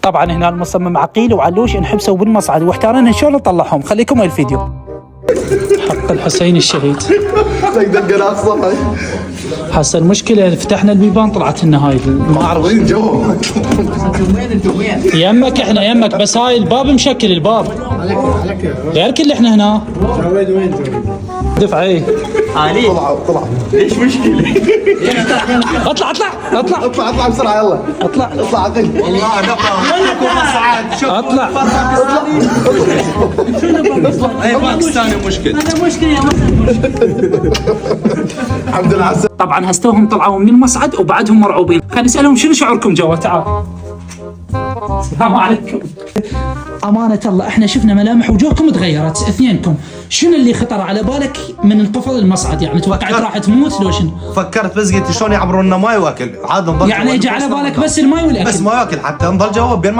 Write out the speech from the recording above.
طبعا هنا المصمم عقيل وعلوش انحبسوا بالمصعد واحتارنا شلون نطلعهم. خليكم ويا الفيديو. حق الحسين الشهيد. هسه المشكله فتحنا البيبان طلعت لنا هاي ما اعرف وين جو. يمك احنا يمك بس هاي الباب مشكل الباب غير كل احنا هنا. جويد وين جويد؟ دفع ايه طلع ايش مشكله؟ اطلع اطلع بسرعه يلا اطلع عقل والله نبغى مصعد شوف اطلع. اي باكستاني مشكل. الحمد لله. طبعا هستوهم طلعوا من المصعد وبعدهم مرعوبين. خلينا نسالهم شنو شعوركم جوا. تعال. السلام عليكم. أمانة الله احنا شفنا ملامح وجوهكم تغيرت اثنينكم. شنو اللي خطر على بالك من انخفاض المصعد؟ يعني توقعت راح تموت لو شنو؟ فكرت بس قلت شلون يعبرون لنا ماي واكل عاد نضل يعني اجى على بالك بس الماي والاكل؟ بس ما ياكل حتى نضل جوا بين